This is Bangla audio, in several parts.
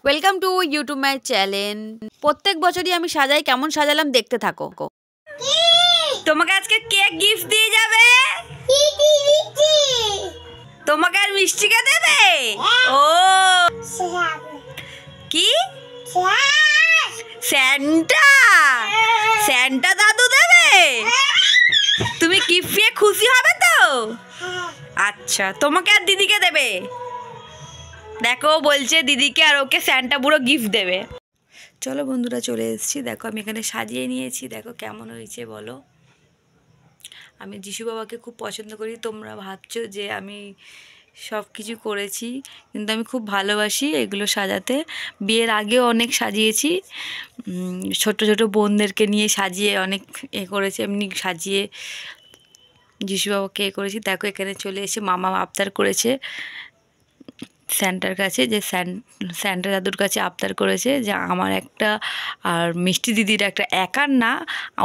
Welcome to YouTube my channel. প্রত্যেক বছরই আমি সাজাই, কেমন সাজালাম দেখতে থাকো। তোমাকে আজকে কেক গিফট দিয়ে যাবে, তোমাকে আর মিষ্টি কে দেবে। ও কি স্যান্টা, স্যান্টা দাদু দেবে। তুমি গিফট পেয়ে খুশি হবে তো? আচ্ছা, তোমাকে আর দিদিকে দেবে। দেখো বলছে দিদিকে আর ওকে স্যান্টা বুড়ো গিফট দেবে। চলো বন্ধুরা, চলে এসেছি। দেখো আমি এখানে সাজিয়ে নিয়েছি, দেখো কেমন হয়েছে বলো। আমি যিশু বাবাকে খুব পছন্দ করি। তোমরা ভাবছো যে আমি সব কিছু করেছি, কিন্তু আমি খুব ভালোবাসি এগুলো সাজাতে। বিয়ের আগেও অনেক সাজিয়েছি, ছোট ছোট বোনদেরকে নিয়ে সাজিয়ে অনেক করেছি, এমনি সাজিয়ে যিশু বাবাকে করেছি। দেখো এখানে চলে এসে মামা আবদার করেছে স্যান্টার কাছে, যে স্যান্টা দাদুর কাছে আবদার করেছে যে আমার একটা আর মিষ্টি দিদির একটা, একার না,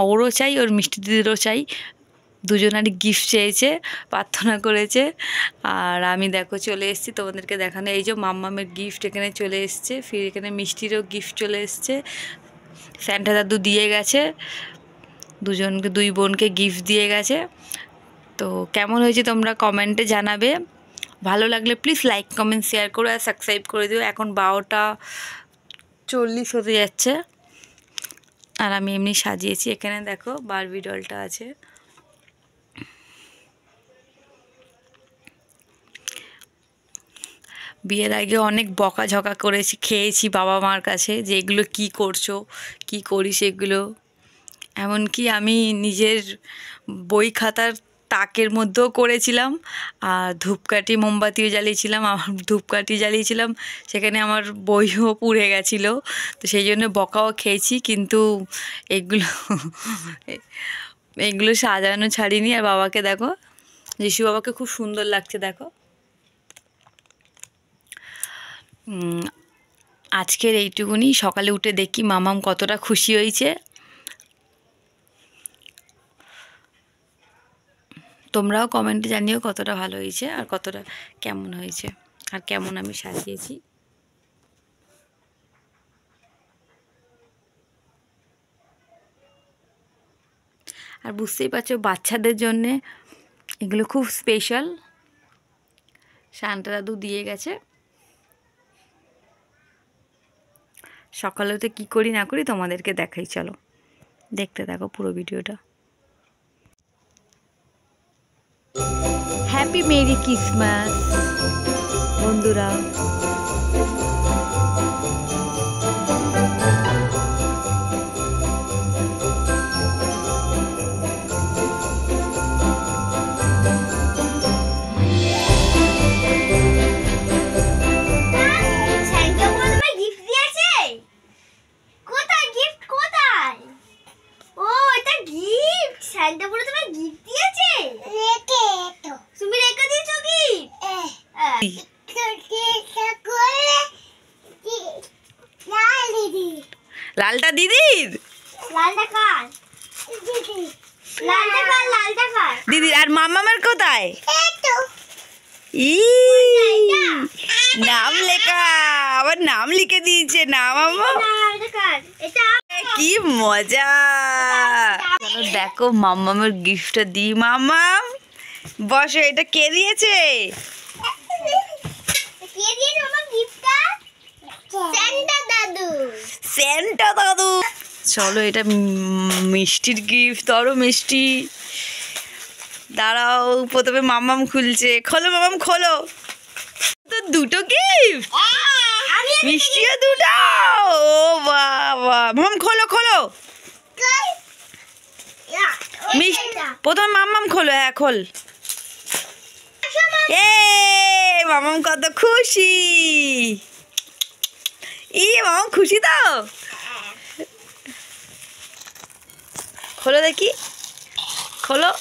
ওরও চাই, ওর মিষ্টি দিদিরও চাই। দুজনারই গিফট চেয়েছে, প্রার্থনা করেছে। আর আমি দেখো চলে এসেছি তোমাদেরকে দেখানো। এই যে মাম্মামের গিফট এখানে চলে এসছে, ফির এখানে মিষ্টিরও গিফট চলে এসছে। স্যান্টা দাদু দিয়ে গেছে, দুজনকে, দুই বোনকে গিফট দিয়ে গেছে। তো কেমন হয়েছে তোমরা কমেন্টে জানাবে। ভালো লাগলে প্লিজ লাইক কমেন্ট শেয়ার করো আর সাবস্ক্রাইব করে দিও। এখন 12:40 হতে যাচ্ছে আর আমি এমনি সাজিয়েছি। এখানে দেখো বারবি ডলটা আছে। বিয়ের আগে অনেক বকাঝকা করেছি, খেয়েছি বাবা মার কাছে যে এগুলো কী করছো, কী করিস এগুলো। এমনকি আমি নিজের বই খাতার তাকের মধ্যেও করেছিলাম, আর ধূপকাঠি মোমবাতিও জ্বালিয়েছিলাম। আমার ধূপকাঠি জ্বালিয়েছিলাম, সেখানে আমার বইও পুড়ে গেছিলো, তো সেই জন্য বকাও খেয়েছি। কিন্তু এগুলো সাজানো ছাড়িনি। আর বাবাকে দেখো, যিশু বাবাকে খুব সুন্দর লাগছে দেখো। আজকের এইটুকুনি। সকালে উঠে দেখি মামাম কতটা খুশি হয়েছে। তোমরাও কমেন্টে জানিও কতটা ভালো হয়েছে আর কতটা কেমন হয়েছে আর কেমন আমি সাজিয়েছি। আর বুঝতেই পারছো বাচ্চাদের জন্যে এগুলো খুব স্পেশাল। সান্টা দাদু দিয়ে গেছে। সকালেতে কি করি না করি তোমাদেরকে দেখাই, চলো দেখতে থাকো পুরো ভিডিওটা। হ্যাপি মেরি ক্রিসমাস বন্ধুরা। স্যান্টা পুরো তোমার গিফট দিয়েছে, তুমি রেখে দিয়েছো গিফট। লালটা দিদির, লালটা কার? লালটা কার? লালটা কার? দিদির। আর মামামের কোথায়? নাম লেখা, আবার নাম লিখে দিয়েছে না মামা। কি মজা। চলো দেখো মামামের গিফটটা দিই। মামাম বসো, এটা কে দিয়েছে? স্যান্টা দাদু। চলো এটা মিষ্টির গিফট, ধরো মিষ্টি। দাঁড়াও, প্রথমে মামাম খুলছে। খোলো মামাম খোলো। তো দুটো গিফট, মিষ্টিও দুটো। ও বাবা, মামাম খোলো খোলো। প্রথমে মামাম খোলো। হ্যাঁ খোল। এ মামাম কত খুশি। মামাম খুশি তো? খোলো দেখি, খোলো।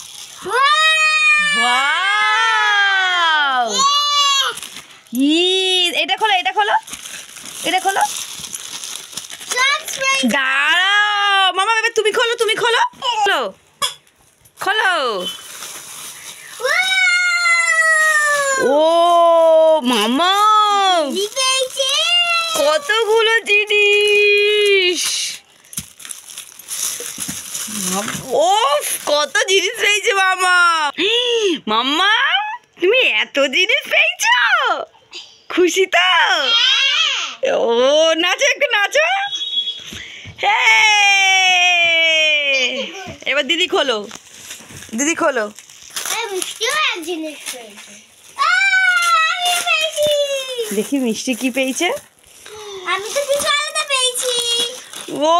এটা খোলো, এটা খোলো, এটা খোলো। দাঁড়াও মামা, এবার তুমি খোলো, তুমি খোলো, খোলো খোলো। ও মামা, ও কতগুলো জিনিস, ও কত জিনিস পেয়েছে মামা। মাম্মা তুমি এত জিনিস পেয়েছো, খুশি তো? ও নাচো, একটু নাচো। এবার দিদি খোলো, দিদি খোলো। দেখি মিষ্টি কি পেয়েছে। আমি তো কিছু আলাদা পেয়েছি। ও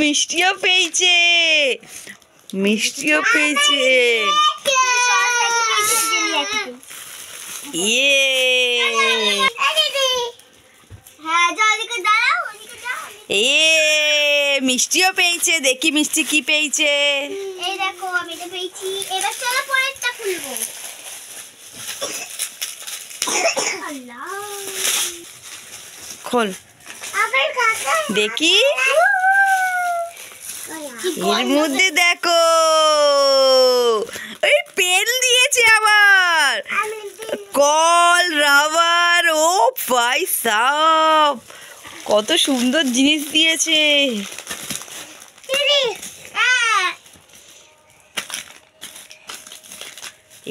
মিষ্টিও পেয়েছে, মিষ্টিও পেয়েছে। ইয়ে মিষ্টিও পেয়েছে, দেখি মিষ্টি কি পেয়েছে। এই দেখো আমি তো পেয়েছি। এবার চলো পরেরটা খুলবো। খোল দেখি, এর মধ্যে দেখো ওই পেন দিয়েছে আবার, কল, রাবার। ও ভাই সাব, কত সুন্দর জিনিস দিয়েছে।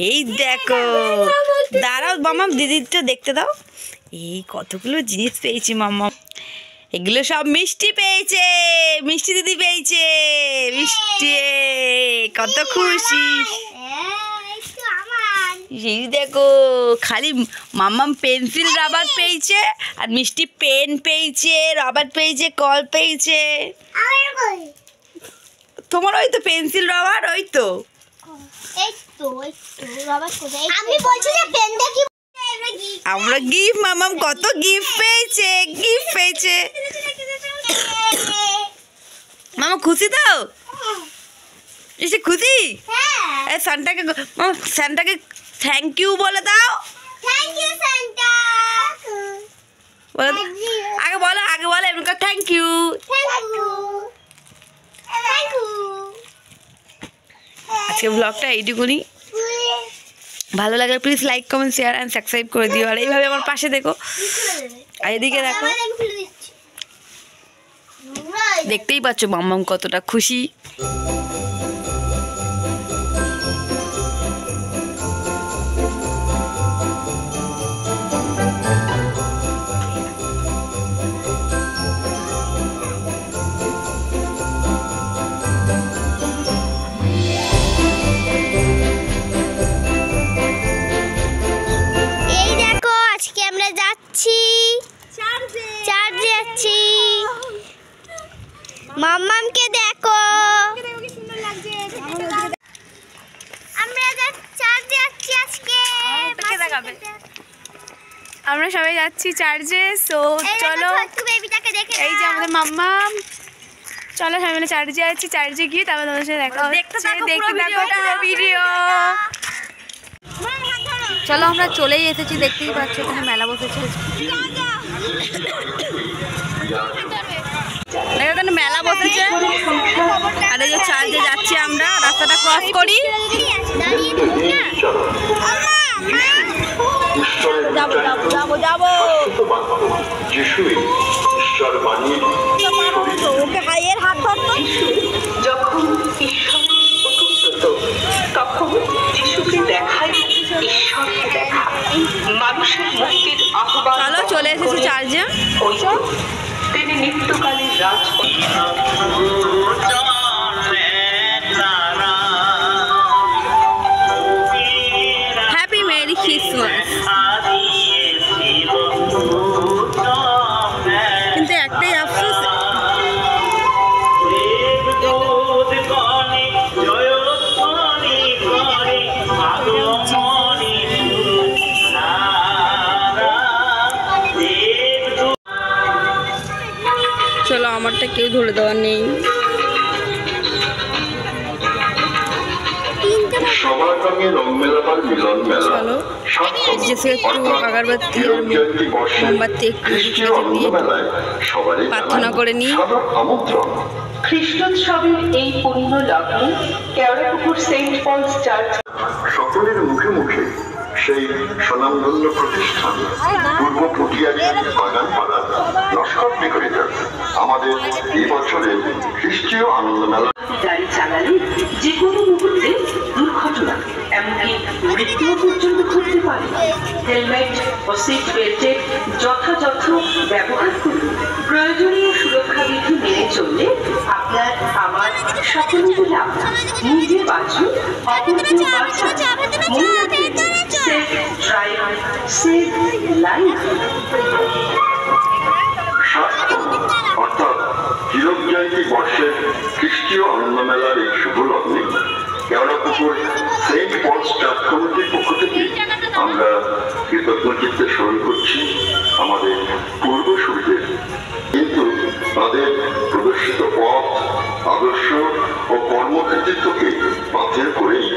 এই দেখো, দাঁড়াও মামা দিদিরটা দেখতে দাও। এই কতগুলো জিনিস পেয়েছি মাম্মা। এগুলো সব মিষ্টি পেয়েছে, মিষ্টি দিদি পেয়েছে মিষ্টি। কত খুশি। এই দেখো খালি মাম্মাম পেন্সিল রাবার পেয়েছে, আর মিষ্টি পেন পেয়েছে, রাবার পেয়েছে, কল পেয়েছে। তোমার ওই তো পেন্সিল রাবার, ওই তো। আমি বলছি যে পেনটা কি আমরা গিফট, মামাম কত গিফট পেয়েছে, গিফট পেয়েছে। মামা খুশি তো? এসে খুশি? হ্যাঁ। সান্টাকে মামা, সান্টাকে থ্যাংক ইউ বলে দাও। Thank you Santa. বলে আগে বলো, আগে বলো এমন করে thank you. Thank you. Thank you. আজকে ব্লগটা এইটুকুনি। ভালো লাগলে please like, comment, share and subscribe করে দিও। আর এইভাবে আমার পাশে দেখো, আর এদিকে দেখো। দেখতেই পাচ্ছ মাম্মাম কতটা খুশি। মাম্মামকে দেখো, আমরা চার্জে যাচ্ছি আজকে। আমরা সবাই যাচ্ছি চার্জে। সো চলো, এই যে আমাদের মাম্মাম। চলো সবাই মিলে চার্জে যাচ্ছি, চার্জে গিয়ে তারপর তোমাদের সাথে দেখা হচ্ছে। দেখতে থাকো ভিডিও। চলো আমরা চলেই এসেছি, দেখতেই পাচ্ছ এখানে মেলা বসেছে। এখানে মেলা বসেছে, আর এই যে চার্জে যাচ্ছি আমরা, রাস্তাটা ক্রস করি। যাবো ওকে ভাইয়ের হাত ধরতো। যখন ঈশ্বর অতুপ্রত, তখন যিশুকে দেখাই ঈশ্বরকে দেখা। মানুষের মুক্তির আহ্বান। চলো চলে এসেছি চার্জে। তিনি নিত্যকালীন রাজপথ। Happy merry Christmas. কিন্তু একটাই আফসোস, চলো আমারটা কেউ ধরে দেওয়ার নেই। চলো যেসে একটু আগরবাতি আর মোমবাতি একটু দিয়ে প্রার্থনা করে নিই। খ্রিস্টোৎসবের এই পূর্ণ লগ্নে কেওড়াপুকুর সেন্ট পলস চার্চ সকলের মুখে মুখে সেই স্বনামধন্য প্রতিষ্ঠান পূর্ব পুটিয়ারি বাগানপাড়া লস্কর ডেকোরেটর আমাদের এই বছরের খ্রিস্টীয় আনন্দ মেলা। গাড়ি চালালে যে কোনো মুহূর্তে দুর্ঘটনা এমনকি মৃত্যু পর্যন্ত ঘটতে পারে। হেলমেট ও সিট বেল্টের যথাযথ ব্যবহার করুন। প্রয়োজনীয় সুরক্ষা বিধি মেনে চললে আপনার আমার সকলেরই লাভ। নিজে বাঁচুন, অপরকেও বাঁচান। মনে রাখবেন, সেফ ড্রাইভ, সেভ লাইফ। অর্থাৎ হীরক জয়ন্তী বর্ষের খ্রিস্টীয় আনন্দ মেলার এই শুভ লগ্নে কেওড়াপুকুর সেন্ট পলস ট্রাস্ট কমিটির পক্ষ থেকে আমরা কৃতজ্ঞচিত্তে স্মরণ করছি আমাদের পূর্বসূরিদের। কিন্তু তাদের প্রদর্শিত পথ, আদর্শ ও কর্মকৃতিত্বকে পাথের করেই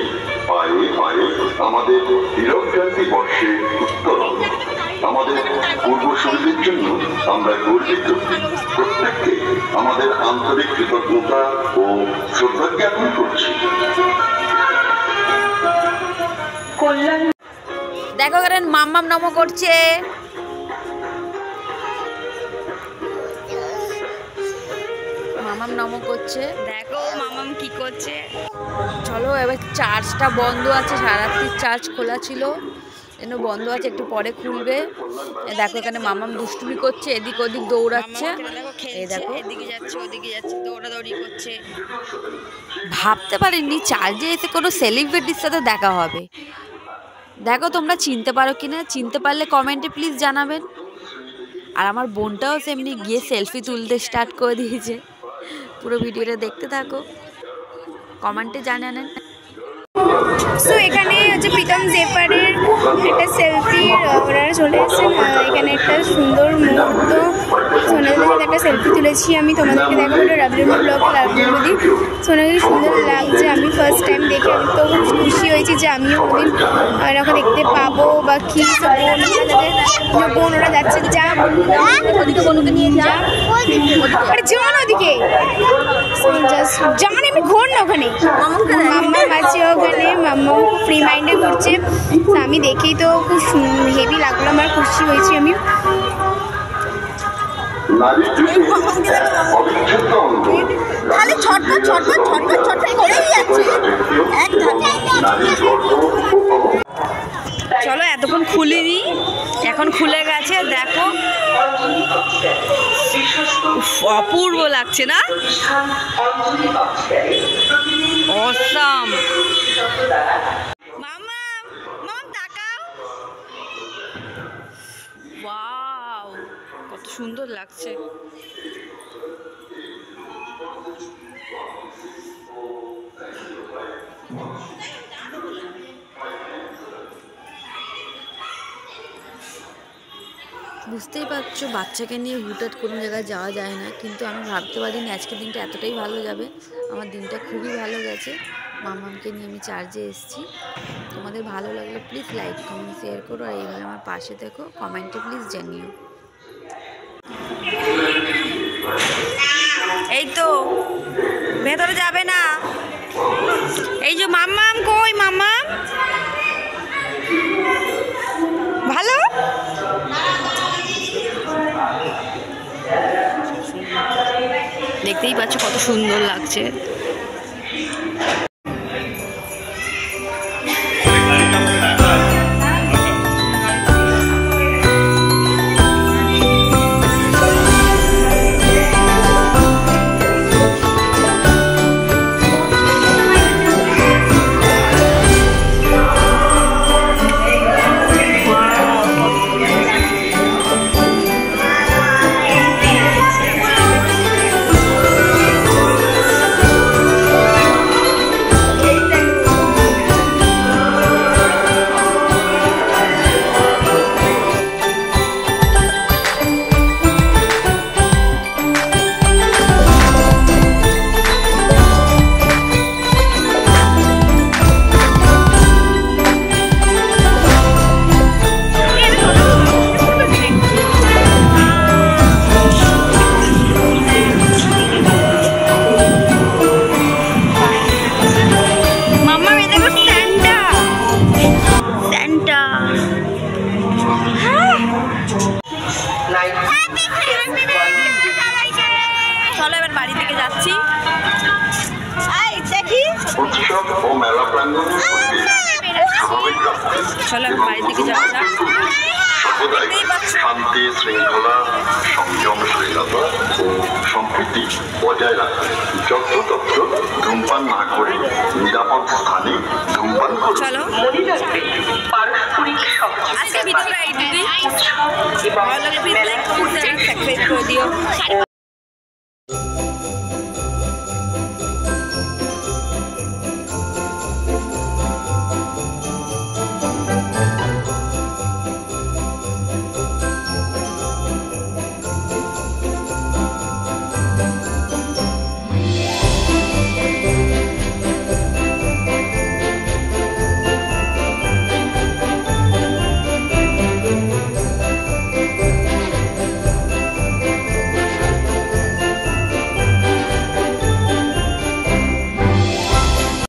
পায়ে পায়ে আমাদের হীরক জয়ন্তী বর্ষে উত্তরণ। আমাদের পূর্বসূরিদের জন্য আমরা গর্বিত। প্রত্যেককে আমাদের আন্তরিক কৃতজ্ঞতা ও শ্রদ্ধা জ্ঞাপন করছি। দেখো কারণ মাম্মাম নম করছে। মামাম নম করছে, দেখো মামাম কি করছে। চলো এবার চার্জটা বন্ধ আছে, সারাত্রির চার্জ খোলা ছিল যেন বন্ধ আছে, একটু পরে খুলবে। দেখো এখানে মামাম দুষ্টুমি করছে, এদিক ওদিক দৌড়াচ্ছে। এই দেখো এদিকে যাচ্ছে ওদিকে যাচ্ছে, দৌড়াদৌড়ি করছে। ভাবতে পারিনি চার্জে এসে কোনো সেলিব্রিটির সাথে দেখা হবে। দেখো তোমরা চিনতে পারো কিনা, চিনতে পারলে কমেন্টে প্লিজ জানাবেন। আর আমার বোনটাও সেমনি গিয়ে সেলফি তুলতে স্টার্ট করে দিয়েছে। পুরো ভিডিওটা দেখতে থাকো, কমেন্টে জানাবেন। সো এখানে হচ্ছে প্রীতম জেপারের একটা সেলফি ওরা চলে এসেছেন। এখানে একটা সুন্দর মুহূর্ত সোনালির সাথে একটা সেলফি তুলেছি আমি, তোমাদেরকে দেখাবো। এটা রাবড়ি ব্লগ লালগুড়ি। সোনালি সুন্দর লাগছে, আমি ফার্স্ট টাইম দেখে আমি তো খুশি হয়েছি যে আমিও কোনোদিন এরকম দেখতে পাবো বা কি। বোন ওরা যাচ্ছে, যা বোনকে নিয়ে যা জন ওদিকে জান, আমি ঘোর না ওখানে। মাম্মা আছে ওখানে, মাম্মা ফ্রি মাইন্ডে ঘুরছে। আমি দেখেই তো খুব হেভি লাগলো, আমার খুশি হয়েছি আমি। খালি ছটফট ছটফট ছটফট ছটফট করেই যাচ্ছে এক ধাপে। চলো এতক্ষণ খুলিনি, এখন খুলে গেছে। দেখো অপূর্ব লাগছে না? অসাম। মামা মামা তাকাও, ওয়াও কত সুন্দর লাগছে। বুঝতেই পারছো বাচ্চাকে নিয়ে হুটহাট কোনো জায়গায় যাওয়া যায় না, কিন্তু আমি ভাবতে পারিনি আজকের দিনটা এতটাই ভালো যাবে। আমার দিনটা খুবই ভালো গেছে। মামামকে নিয়ে আমি চার্জে এসেছি। তোমাদের ভালো লাগলে প্লিজ লাইক কমেন্ট শেয়ার করো, আর এইভাবে আমার পাশে থেকো, কমেন্টে প্লিজ জানিও। এই তো ভেতরে যাবে না। এই যে মাম্মাম কই, মাম্মাম ভালো। দেখতেই পাচ্ছ কত সুন্দর লাগছে। যাচ্ছি। দেখি উৎসব ও মেলা প্রাঙ্গণের পরিবেশ স্বাভাবিক রাখতে চলো এখন বাড়ির দিকে যাওয়া যাক। সর্বদাই শান্তি, শৃঙ্খলা, সংযমশীলতা ও সম্প্রীতি বজায় রাখতে যত্রতত্র ধূমপান না করে নিরাপদ স্থানে ধূমপান করুন। চলো মনে রাখবেন পারস্পরিক সহযোগিতা আজকে ভিডিওটা এইটুকুই। উৎসব এবং ভালো লাগলে প্লিজ লাইক কমেন্ট সাবস্ক্রাইব করে দিও।